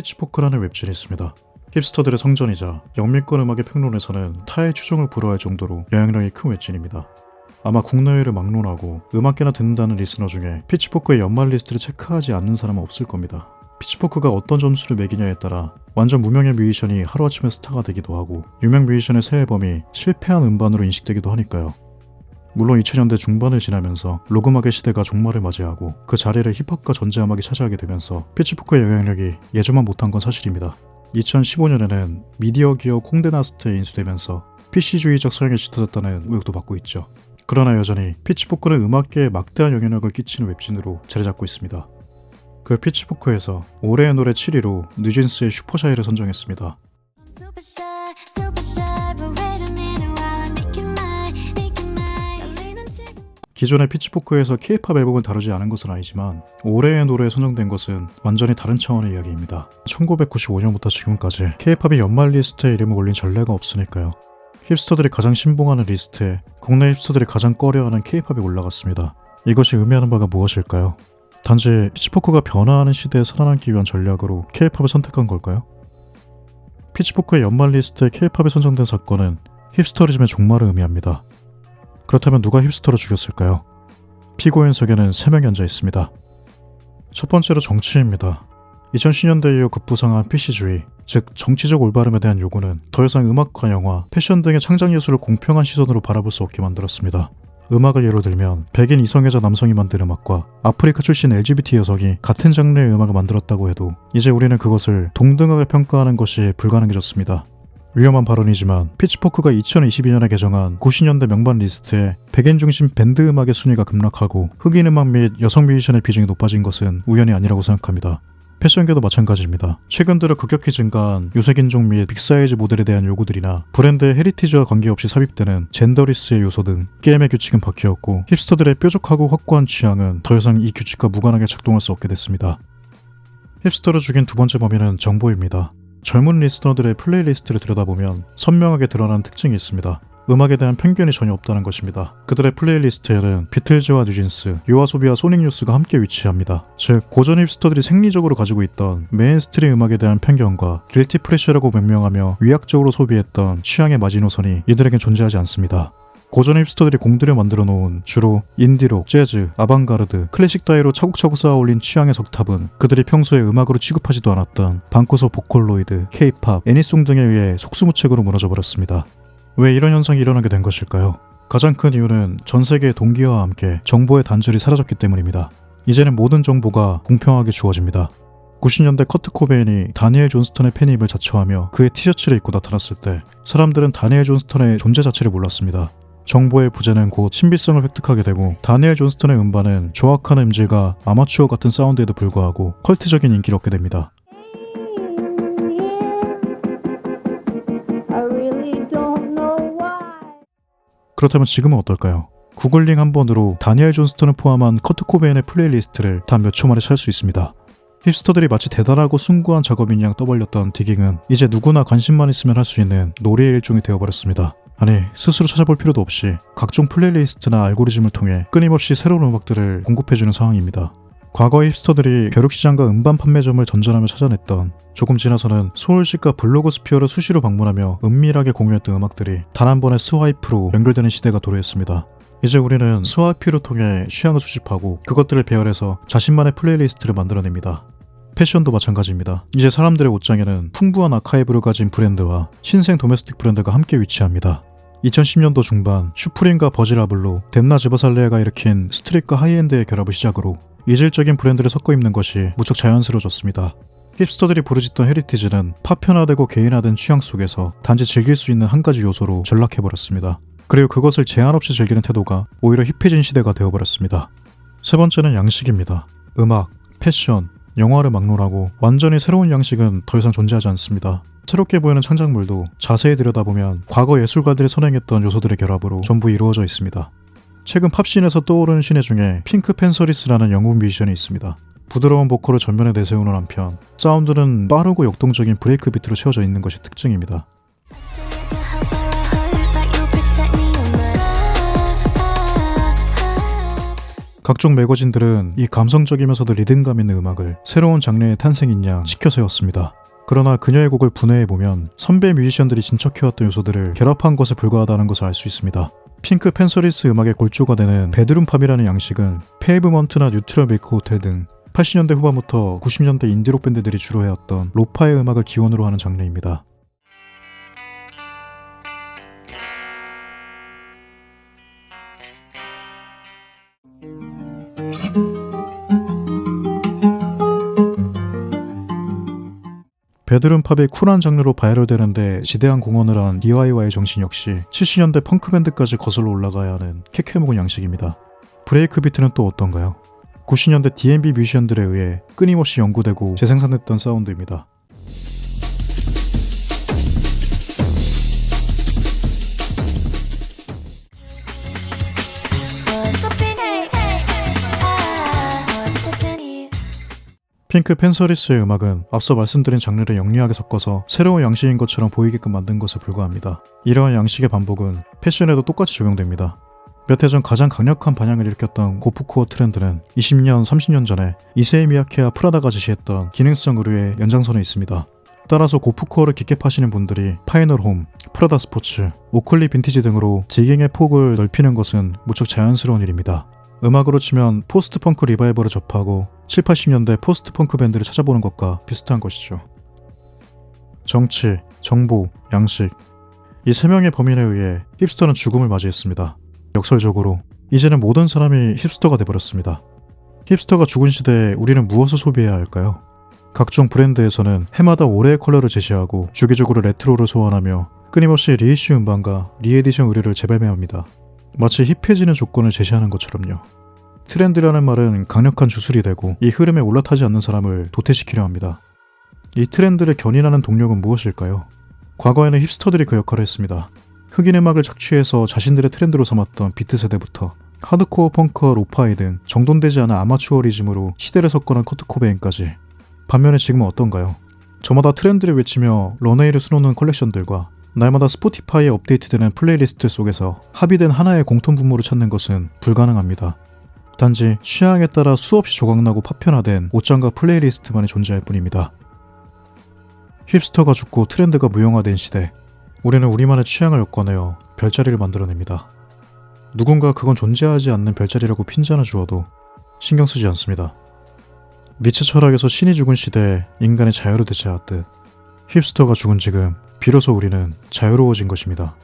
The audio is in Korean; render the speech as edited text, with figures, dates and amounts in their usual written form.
피치포크라는 웹진이 있습니다. 힙스터들의 성전이자 영미권 음악의 평론에서는 타의 추종을 불허할 정도로 영향력이 큰 웹진입니다. 아마 국내외를 막론하고 음악계나 듣는다는 리스너 중에 피치포크의 연말 리스트를 체크하지 않는 사람은 없을 겁니다. 피치포크가 어떤 점수를 매기냐에 따라 완전 무명의 뮤지션이 하루아침에 스타가 되기도 하고 유명 뮤지션의 새 앨범이 실패한 음반으로 인식되기도 하니까요. 물론 2000년대 중반을 지나면서 록음악의 시대가 종말을 맞이하고 그 자리를 힙합과 전자음악이 차지하게 되면서 피치포크의 영향력이 예전만 못한 건 사실입니다. 2015년에는 미디어 기업 콩데나스트에 인수되면서 PC주의적 성향에 짙어졌다는 의혹도 받고 있죠. 그러나 여전히 피치포크는 음악계에 막대한 영향력을 끼치는 웹진으로 자리잡고 있습니다. 그 피치포크에서 올해의 노래 7위로 뉴진스의 슈퍼샤이를 선정했습니다. 기존의 피치포크에서 K-팝 앨범을 다루지 않은 것은 아니지만 올해의 노래에 선정된 것은 완전히 다른 차원의 이야기입니다. 1995년부터 지금까지 K-팝이 연말 리스트에 이름을 올린 전례가 없으니까요. 힙스터들이 가장 신봉하는 리스트에 국내 힙스터들이 가장 꺼려하는 K-팝이 올라갔습니다. 이것이 의미하는 바가 무엇일까요? 단지 피치포크가 변화하는 시대에 살아남기 위한 전략으로 K-팝을 선택한 걸까요? 피치포크의 연말 리스트에 K-팝이 선정된 사건은 힙스터리즘의 종말을 의미합니다. 그렇다면 누가 힙스터를 죽였을까요? 피고인석에는 3명이 앉아 있습니다. 첫 번째로 정치입니다. 2010년대 이후 급부상한 PC주의, 즉 정치적 올바름에 대한 요구는 더 이상 음악과 영화, 패션 등의 창작 예술을 공평한 시선으로 바라볼 수 없게 만들었습니다. 음악을 예로 들면 백인 이성애자 남성이 만든 음악과 아프리카 출신 LGBT 여성이 같은 장르의 음악을 만들었다고 해도 이제 우리는 그것을 동등하게 평가하는 것이 불가능해졌습니다. 위험한 발언이지만 피치포크가 2022년에 개정한 90년대 명반 리스트에 백인 중심 밴드 음악의 순위가 급락하고 흑인 음악 및 여성 뮤지션의 비중이 높아진 것은 우연이 아니라고 생각합니다. 패션계도 마찬가지입니다. 최근 들어 급격히 증가한 유색인종 및 빅사이즈 모델에 대한 요구들이나 브랜드의 헤리티지와 관계없이 삽입되는 젠더리스의 요소 등 게임의 규칙은 바뀌었고 힙스터들의 뾰족하고 확고한 취향은 더 이상 이 규칙과 무관하게 작동할 수 없게 됐습니다. 힙스터를 죽인 두 번째 범인은 정보입니다. 젊은 리스너들의 플레이리스트를 들여다보면 선명하게 드러나는 특징이 있습니다. 음악에 대한 편견이 전혀 없다는 것입니다. 그들의 플레이리스트에는 비틀즈와 뉴진스, 요아소비와 소닉유스가 함께 위치합니다. 즉 고전 힙스터들이 생리적으로 가지고 있던 메인스트림 음악에 대한 편견과 길티 프레셔라고 명명하며 위약적으로 소비했던 취향의 마지노선이 이들에겐 존재하지 않습니다. 고전 힙스터들이 공들여 만들어 놓은 주로 인디록, 재즈, 아방가르드, 클래식 따위로 차곡차곡 쌓아 올린 취향의 석탑은 그들이 평소에 음악으로 취급하지도 않았던 방구석 보컬로이드, K-팝, 애니송 등에 의해 속수무책으로 무너져 버렸습니다. 왜 이런 현상이 일어나게 된 것일까요? 가장 큰 이유는 전 세계의 동기화와 함께 정보의 단절이 사라졌기 때문입니다. 이제는 모든 정보가 공평하게 주어집니다. 90년대 커트 코베인이 다니엘 존스턴의 팬임을 자처하며 그의 티셔츠를 입고 나타났을 때 사람들은 다니엘 존스턴의 존재 자체를 몰랐습니다. 정보의 부재는 곧 신비성을 획득하게 되고 다니엘 존스턴의 음반은 조악한 음질과 아마추어 같은 사운드에도 불구하고 컬트적인 인기를 얻게 됩니다. 그렇다면 지금은 어떨까요? 구글링 한 번으로 다니엘 존스턴을 포함한 커트 코베인의 플레이리스트를 단 몇 초 만에 찾을 수 있습니다. 힙스터들이 마치 대단하고 숭고한 작업인 양 떠벌렸던 디깅은 이제 누구나 관심만 있으면 할 수 있는 놀이의 일종이 되어버렸습니다. 아니, 스스로 찾아볼 필요도 없이 각종 플레이리스트나 알고리즘을 통해 끊임없이 새로운 음악들을 공급해주는 상황입니다. 과거의 힙스터들이 벼룩시장과 음반 판매점을 전전하며 찾아냈던, 조금 지나서는 소울시과 블로그스피어를 수시로 방문하며 은밀하게 공유했던 음악들이 단 한 번의 스와이프로 연결되는 시대가 도래했습니다. 이제 우리는 스와이프를 통해 취향을 수집하고 그것들을 배열해서 자신만의 플레이리스트를 만들어냅니다. 패션도 마찬가지입니다. 이제 사람들의 옷장에는 풍부한 아카이브를 가진 브랜드와 신생 도메스틱 브랜드가 함께 위치합니다. 2010년도 중반 슈프림과 버질아블로, 뎀나 제바살레가 일으킨 스트릿과 하이엔드의 결합을 시작으로 이질적인 브랜드를 섞어 입는 것이 무척 자연스러워졌습니다. 힙스터들이 부르짖던 헤리티지는 파편화되고 개인화된 취향 속에서 단지 즐길 수 있는 한 가지 요소로 전락해버렸습니다. 그리고 그것을 제한 없이 즐기는 태도가 오히려 힙해진 시대가 되어버렸습니다. 세 번째는 양식입니다. 음악, 패션, 영화를 막론하고 완전히 새로운 양식은 더 이상 존재하지 않습니다. 새롭게 보이는 창작물도 자세히 들여다보면 과거 예술가들이 선행했던 요소들의 결합으로 전부 이루어져 있습니다. 최근 팝씬에서 떠오르는 신예 중에 핑크 팬서리스라는 영국 뮤지션이 있습니다. 부드러운 보컬을 전면에 내세우는 한편 사운드는 빠르고 역동적인 브레이크 비트로 채워져 있는 것이 특징입니다. 각종 매거진들은 이 감성적이면서도 리듬감 있는 음악을 새로운 장르의 탄생인 양 시켜 세웠습니다. 그러나 그녀의 곡을 분해해보면 선배 뮤지션들이 진척해왔던 요소들을 결합한 것에 불과하다는 것을 알 수 있습니다. 핑크 팬서리스 음악의 골조가 되는 베드룸팝이라는 양식은 페이브먼트나 뉴트럴 메이크 호텔 등 80년대 후반부터 90년대 인디록 밴드들이 주로 해왔던 로파의 음악을 기원으로 하는 장르입니다. 베드룸팝이 쿨한 장르로 바이럴되는데 지대한 공헌을 한 DIY 정신 역시 70년대 펑크밴드까지 거슬러 올라가야 하는 캐캐묵은 양식입니다. 브레이크 비트는 또 어떤가요? 90년대 D&B 뮤지션들에 의해 끊임없이 연구되고 재생산됐던 사운드입니다. 핑크 팬서리스의 음악은 앞서 말씀드린 장르를 영리하게 섞어서 새로운 양식인 것처럼 보이게끔 만든 것에 불과합니다. 이러한 양식의 반복은 패션에도 똑같이 적용됩니다. 몇 해 전 가장 강력한 반향을 일으켰던 고프코어 트렌드는 20년, 30년 전에 이세이 미야케와 프라다가 제시했던 기능성 의류의 연장선에 있습니다. 따라서 고프코어를 깊게 파시는 분들이 파이널 홈, 프라다 스포츠, 오클리 빈티지 등으로 디깅의 폭을 넓히는 것은 무척 자연스러운 일입니다. 음악으로 치면 포스트 펑크 리바이벌을 접하고 7, 80년대 포스트 펑크 밴드를 찾아보는 것과 비슷한 것이죠. 정치, 정보, 양식 이 세 명의 범인에 의해 힙스터는 죽음을 맞이했습니다. 역설적으로 이제는 모든 사람이 힙스터가 돼버렸습니다. 힙스터가 죽은 시대에 우리는 무엇을 소비해야 할까요? 각종 브랜드에서는 해마다 올해의 컬러를 제시하고 주기적으로 레트로를 소환하며 끊임없이 리이슈 음반과 리에디션 의류를 재발매합니다. 마치 힙해지는 조건을 제시하는 것처럼요. 트렌드라는 말은 강력한 주술이 되고 이 흐름에 올라타지 않는 사람을 도태시키려 합니다. 이 트렌드를 견인하는 동력은 무엇일까요? 과거에는 힙스터들이 그 역할을 했습니다. 흑인 음악을 착취해서 자신들의 트렌드로 삼았던 비트 세대부터 하드코어 펑크와 로파이 등 정돈되지 않은 아마추어리즘으로 시대를 섞어낸 커트 코베인까지. 반면에 지금은 어떤가요? 저마다 트렌드를 외치며 런웨이를 수놓는 컬렉션들과 날마다 스포티파이에 업데이트되는 플레이리스트 속에서 합의된 하나의 공통 분모를 찾는 것은 불가능합니다. 단지 취향에 따라 수없이 조각나고 파편화된 옷장과 플레이리스트만이 존재할 뿐입니다. 힙스터가 죽고 트렌드가 무용화된 시대, 우리는 우리만의 취향을 엮어내어 별자리를 만들어냅니다. 누군가 그건 존재하지 않는 별자리라고 핀잔을 주어도 신경 쓰지 않습니다. 니체 철학에서 신이 죽은 시대에 인간이 자유로 되지 않았듯 힙스터가 죽은 지금 비로소 우리는 자유로워진 것입니다.